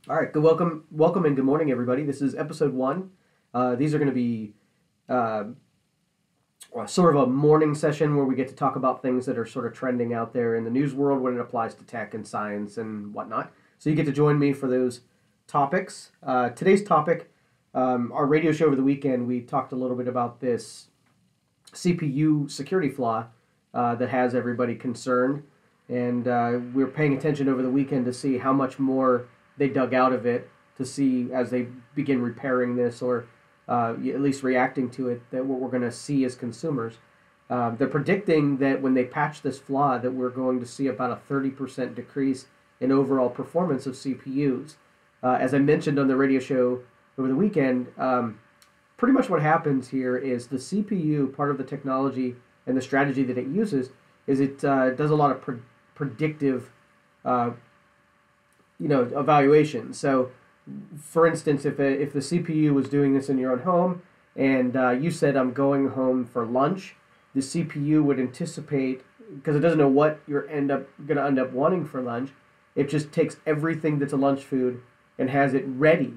All right, good welcome and good morning, everybody. This is episode one. These are going to be uh, sort of a morning session where we get to talk about things that are sort of trending out there in the news world when it applies to tech and science and whatnot. So you get to join me for those topics. Today's topic, our radio show over the weekend, we talked a little bit about this CPU security flaw that has everybody concerned, and we were paying attention over the weekend to see how much more they dug out of it to see as they begin repairing this or at least reacting to it, that what we're going to see as consumers. They're predicting that when they patch this flaw that we're going to see about a 30% decrease in overall performance of CPUs. As I mentioned on the radio show over the weekend, pretty much what happens here is the CPU, part of the technology and the strategy that it uses, is it does a lot of predictive uh, evaluation. So, for instance, if the CPU was doing this in your own home and you said, I'm going home for lunch, the CPU would anticipate, because it doesn't know what you're going to end up wanting for lunch, it just takes everything that's a lunch food and has it ready.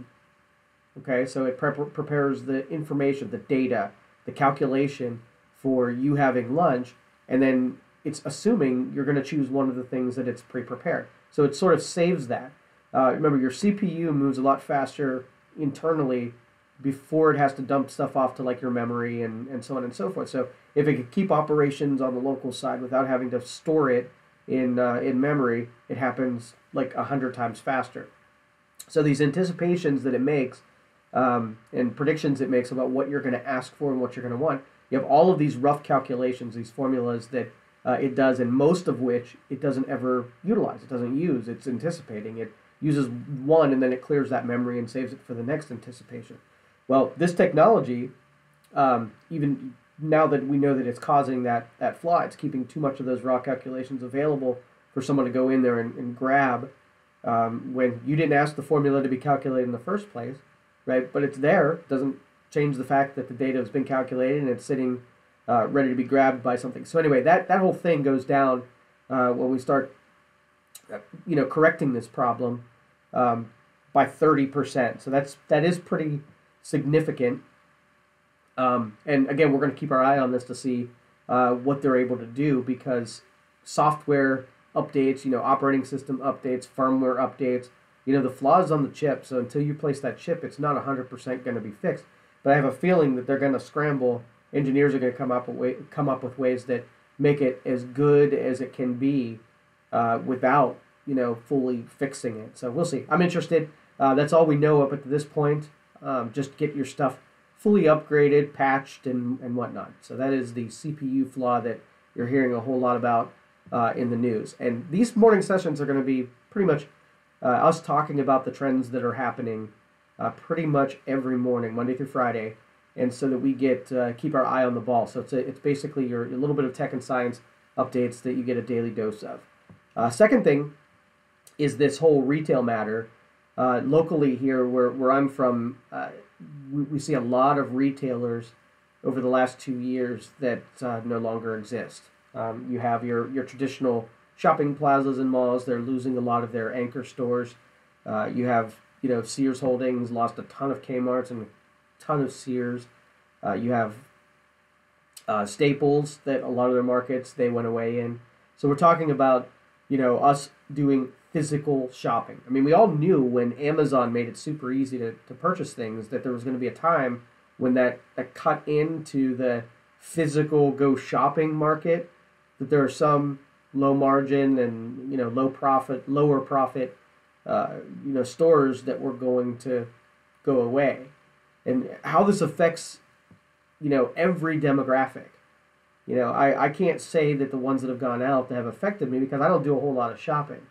Okay, so it prepares the information, the data, the calculation for you having lunch, and then it's assuming you're going to choose one of the things that it's pre-prepared. So it sort of saves that. Remember, your CPU moves a lot faster internally before it has to dump stuff off to like your memory and so on and so forth. So if it could keep operations on the local side without having to store it in memory, it happens like 100 times faster. So these anticipations that it makes and predictions it makes about what you're going to ask for and what you're going to want, you have all of these rough calculations, these formulas that it does, and most of which it doesn't ever utilize. It doesn't use. It's anticipating. It uses one and then it clears that memory and saves it for the next anticipation. Well, this technology, even now that we know that it's causing that flaw, it's keeping too much of those raw calculations available for someone to go in there and grab when you didn't ask the formula to be calculated in the first place, right? But it's there. It doesn't change the fact that the data has been calculated and it's sitting ready to be grabbed by something. So anyway, that whole thing goes down when we start, correcting this problem by 30%. So that is pretty significant. And again, we're going to keep our eye on this to see what they're able to do, because software updates, operating system updates, firmware updates, the flaws on the chip. So until you place that chip, it's not 100% going to be fixed. But I have a feeling that they're going to scramble. Engineers are going to come up with ways that make it as good as it can be without fully fixing it. So we'll see. I'm interested. That's all we know up at this point. Just get your stuff fully upgraded, patched, and whatnot. So that is the CPU flaw that you're hearing a whole lot about in the news. And these morning sessions are going to be pretty much us talking about the trends that are happening pretty much every morning, Monday through Friday, and so that we get keep our eye on the ball. So it's basically your a little bit of tech and science updates that you get a daily dose of. Second thing is this whole retail matter. Locally here, where I'm from, we see a lot of retailers over the last 2 years that no longer exist. You have your traditional shopping plazas and malls. They're losing a lot of their anchor stores. You have Sears Holdings lost a ton of Kmart's and a ton of Sears. You have Staples, that a lot of their markets they went away in. So we're talking about us doing physical shopping. I mean, we all knew when Amazon made it super easy to purchase things that there was going to be a time when that cut into the physical go shopping market, that there are some low margin and lower profit stores that were going to go away, and how this affects every demographic. I can't say that the ones that have gone out that have affected me because I don't do a whole lot of shopping.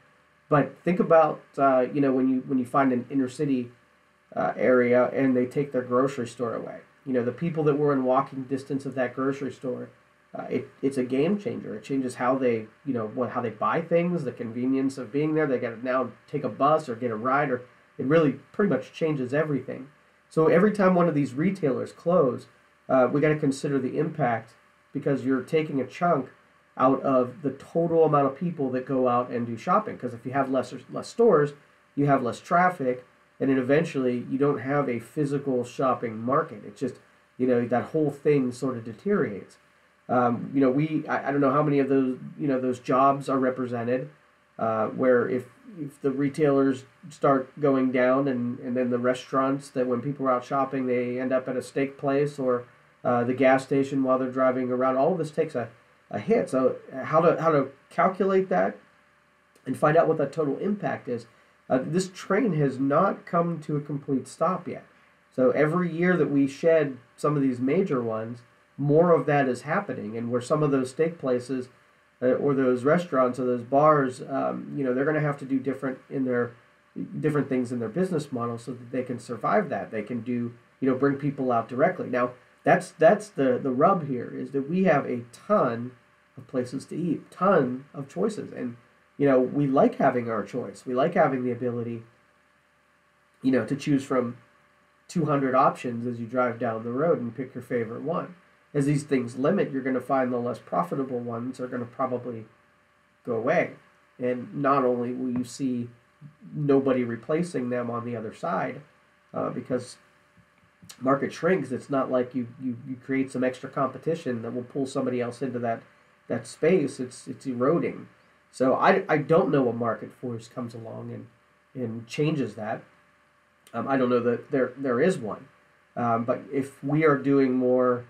But think about when you find an inner city area and they take their grocery store away. The people that were in walking distance of that grocery store, it's a game changer. It changes how they how they buy things, the convenience of being there. They got to now take a bus or get a ride, or it really pretty much changes everything. So every time one of these retailers close, we got to consider the impact, because you're taking a chunk out of the total amount of people that go out and do shopping. Because if you have less stores, you have less traffic, and then eventually you don't have a physical shopping market. It's just, that whole thing sort of deteriorates. I don't know how many of those, those jobs are represented, where if the retailers start going down, and then the restaurants, that when people are out shopping, they end up at a steak place or the gas station while they're driving around. All of this takes a hit. So how to calculate that and find out what that total impact is. This train has not come to a complete stop yet. So every year that we shed some of these major ones, more of that is happening, and where some of those steak places or those restaurants or those bars, they're going to have to do different things in their business model so that they can survive that. They can do, bring people out directly. Now, that's the rub here, is that we have a ton of places to eat, ton of choices, and we like having our choice. We like having the ability, to choose from 200 options as you drive down the road and pick your favorite one. As these things limit, you're going to find the less profitable ones are going to probably go away. And not only will you see nobody replacing them on the other side, because market shrinks, it's not like you create some extra competition that will pull somebody else into that space. It's eroding. So I don't know a market force comes along and changes that. I don't know that there is one. But if we are doing more,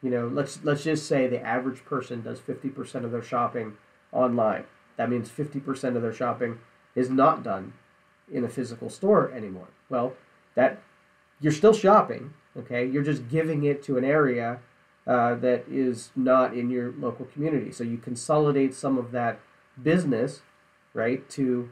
let's just say the average person does 50% of their shopping online. That means 50% of their shopping is not done in a physical store anymore. Well, that you're still shopping, okay? You're just giving it to an area that is not in your local community. So you consolidate some of that business, right, to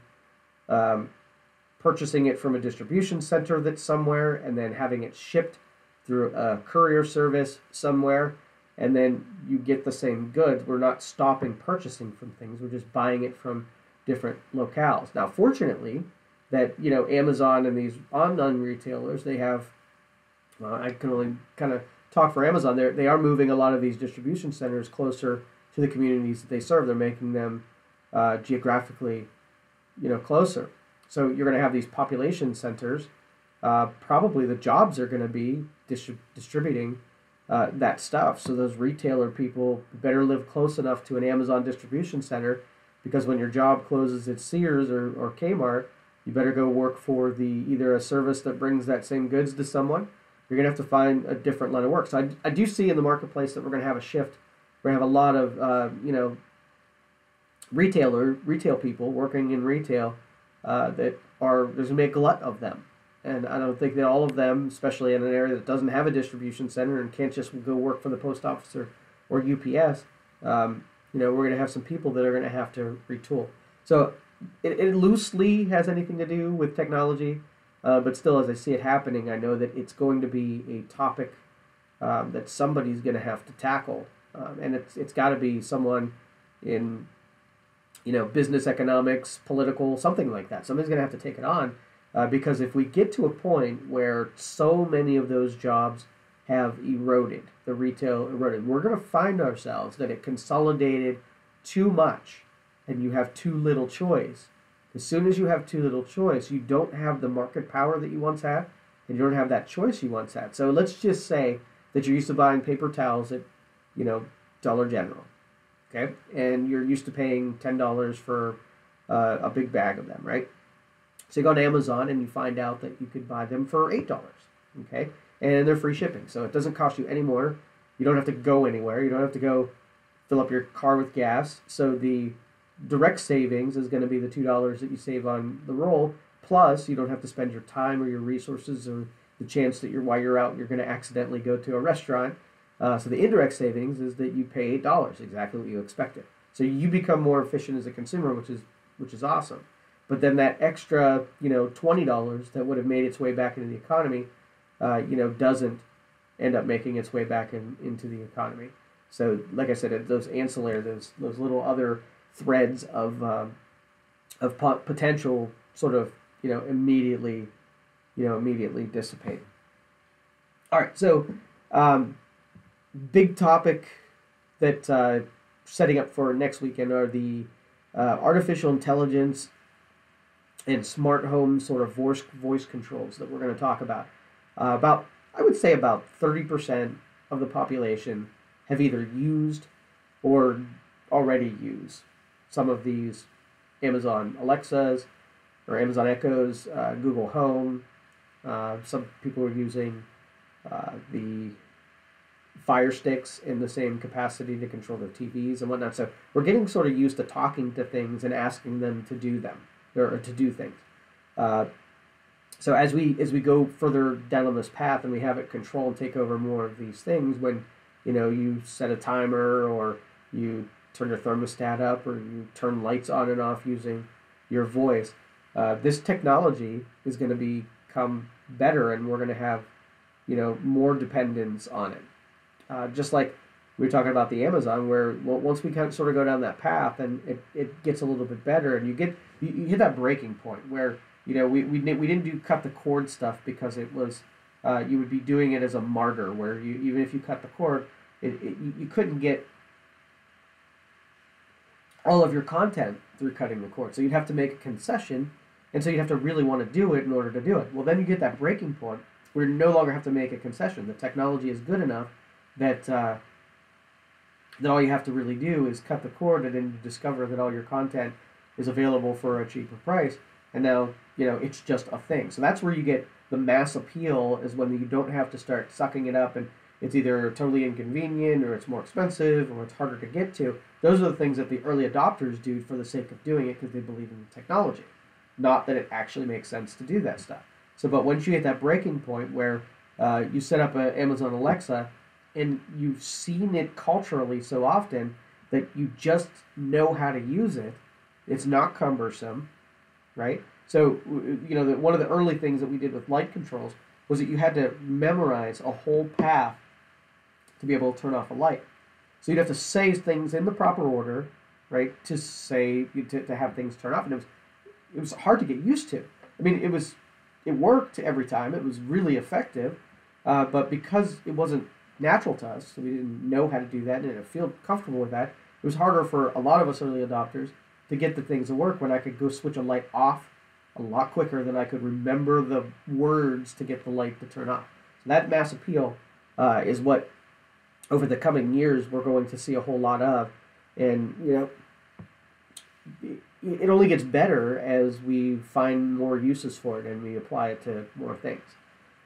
purchasing it from a distribution center that's somewhere, and then having it shipped through a courier service somewhere, and then you get the same goods. We're not stopping purchasing from things. We're just buying it from different locales. Now, fortunately, that Amazon and these online retailers, they have, I can only kind of talk for Amazon. They are moving a lot of these distribution centers closer to the communities that they serve. They're making them geographically, closer. So you're going to have these population centers. Probably the jobs are going to be distributing that stuff. So those retailer people better live close enough to an Amazon distribution center, because when your job closes at Sears or Kmart, you better go work for either a service that brings that same goods to someone. You're going to have to find a different line of work. So I do see in the marketplace that we're going to have a shift. We're going to have a lot of retail people working in retail there's going to be a glut of them. And I don't think that all of them, especially in an area that doesn't have a distribution center and can't just go work for the post office or UPS, we're going to have some people that are going to have to retool. So it loosely has anything to do with technology, but still, as I see it happening, I know that it's going to be a topic that somebody's going to have to tackle, and it's got to be someone in business, economics, political, something like that. Somebody's going to have to take it on. Because if we get to a point where so many of those jobs have eroded, the retail eroded, we're going to find ourselves that it consolidated too much and you have too little choice. As soon as you have too little choice, you don't have the market power that you once had, and you don't have that choice you once had. So let's just say that you're used to buying paper towels at, Dollar General, okay? And you're used to paying $10 for a big bag of them, right? So you go to Amazon and you find out that you could buy them for $8, okay? And they're free shipping, so it doesn't cost you any more. You don't have to go anywhere. You don't have to go fill up your car with gas. So the direct savings is going to be the $2 that you save on the roll, plus you don't have to spend your time or your resources or the chance that while you're out, you're going to accidentally go to a restaurant. So the indirect savings is that you pay $8, exactly what you expected. So you become more efficient as a consumer, which is awesome. But then that extra, $20 that would have made its way back into the economy, doesn't end up making its way back into the economy. So, like I said, those ancillary, those little other threads of potential sort of, immediately dissipate. All right, so big topic that setting up for next weekend are the artificial intelligence and smart home sort of voice controls that we're going to talk about. About I would say about 30% of the population have either used or already use some of these Amazon Alexas or Amazon Echoes, Google Home. Some people are using the Fire Sticks in the same capacity to control their TVs and whatnot. So we're getting sort of used to talking to things and asking them to do them or to do things. Uh, so as we go further down on this path and we have it control and take over more of these things, when you set a timer or you turn your thermostat up or you turn lights on and off using your voice, this technology is going to become better, and we're going to have more dependence on it. Just like we were talking about the Amazon, where once we kind of sort of go down that path and it gets a little bit better, and you hit that breaking point where we didn't do cut the cord stuff because it was you would be doing it as a martyr, where even if you cut the cord, you couldn't get all of your content through cutting the cord, so you'd have to make a concession, and so you'd have to really want to do it in order to do it. Well, then you get that breaking point where you no longer have to make a concession. The technology is good enough that that all you have to really do is cut the cord, and then you discover that all your content is available for a cheaper price, and now it's just a thing. So that's where you get the mass appeal, is when you don't have to start sucking it up, and it's either totally inconvenient or it's more expensive or it's harder to get to. Those are the things that the early adopters do for the sake of doing it because they believe in the technology, not that it actually makes sense to do that stuff. So, but once you hit that breaking point where you set up an Amazon Alexa and you've seen it culturally so often that you just know how to use it, it's not cumbersome, right? So, one of the early things that we did with light controls was that you had to memorize a whole path to be able to turn off a light. So you'd have to say things in the proper order, right, to have things turn off, and it was hard to get used to. I mean, it worked every time. It was really effective, but because it wasn't natural to us, so we didn't know how to do that and didn't feel comfortable with that, it was harder for a lot of us early adopters to get the things to work when I could go switch a light off a lot quicker than I could remember the words to get the light to turn off. So that mass appeal is what, over the coming years, we're going to see a whole lot of. And, it only gets better as we find more uses for it and we apply it to more things.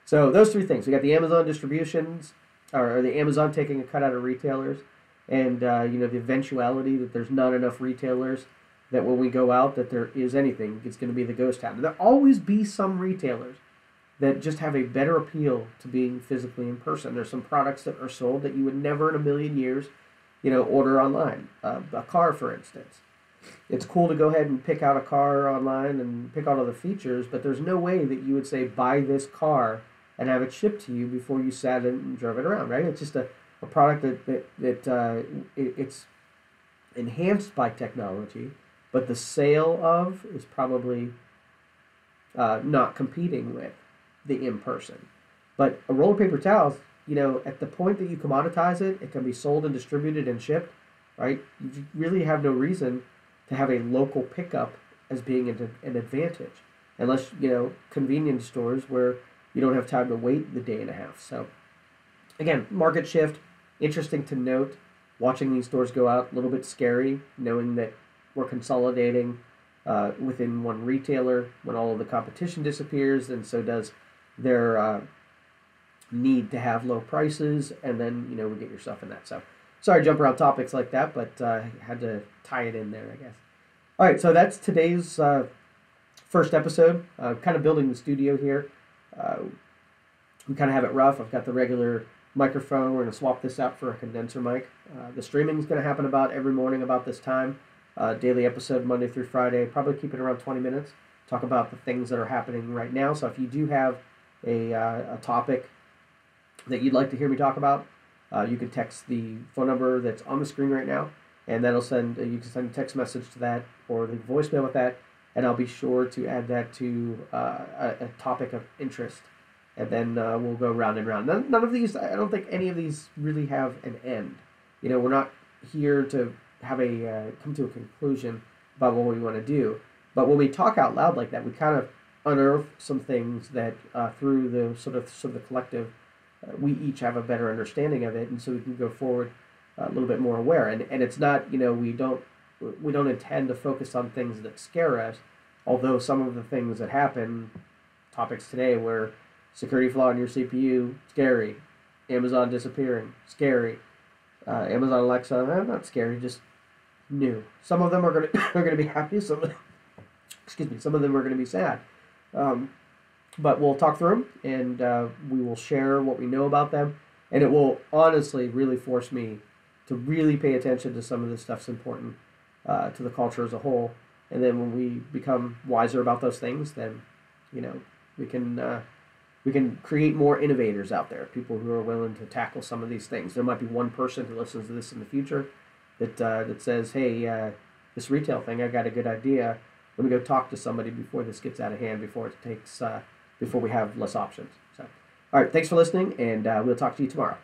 So those three things. We got the Amazon distributions, or the Amazon taking a cut out of retailers, and the eventuality that there's not enough retailers, that when we go out that there is anything, it's going to be the ghost town. And there'll always be some retailers that just have a better appeal to being physically in person. There's some products that are sold that you would never in a million years, order online. A car, for instance. It's cool to go ahead and pick out a car online and pick out all the features, but there's no way that you would say, buy this car and have it shipped to you before you sat and drove it around, right? It's just a product it's enhanced by technology, but the sale of is probably not competing with the in-person. But a roll of paper towels, at the point that you commoditize it, it can be sold and distributed and shipped, right? You really have no reason to have a local pickup as being an advantage, unless, convenience stores where you don't have time to wait the day and a half. So, again, market shift, interesting to note. Watching these stores go out, a little bit scary, knowing that we're consolidating within one retailer. When all of the competition disappears, and so does their need to have low prices, and then, we get yourself in that. So, sorry to jump around topics like that, but had to tie it in there, I guess. All right, so that's today's first episode. Kind of building the studio here. We kind of have it rough. I've got the regular microphone. We're going to swap this out for a condenser mic. The streaming is going to happen about every morning about this time. Daily episode Monday through Friday. Probably keep it around 20 minutes. Talk about the things that are happening right now. So if you do have a topic that you'd like to hear me talk about, you can text the phone number that's on the screen right now, and that'll send. You can send a text message to that or the voicemail with that, and I'll be sure to add that to a topic of interest, and then we'll go round and round. None of these, I don't think any of these really have an end. We're not here to have come to a conclusion about what we want to do. But when we talk out loud like that, we kind of unearth some things that through the sort of the collective, we each have a better understanding of it, and so we can go forward a little bit more aware. And it's not, we don't intend to focus on things that scare us, although some of the things that happen, topics today where security flaw in your CPU, scary. Amazon disappearing, scary. Amazon Alexa, not scary, just new. Some of them are gonna are gonna be happy. Some of some of them are gonna be sad. But we'll talk through them, and we will share what we know about them, and it will honestly really force me to really pay attention to some of this stuff's important to the culture as a whole. And then when we become wiser about those things, then we can create more innovators out there, people who are willing to tackle some of these things. There might be one person who listens to this in the future that says, hey, this retail thing, I got a good idea. Let me go talk to somebody before this gets out of hand, before we have less options. So, all right, thanks for listening, and we'll talk to you tomorrow.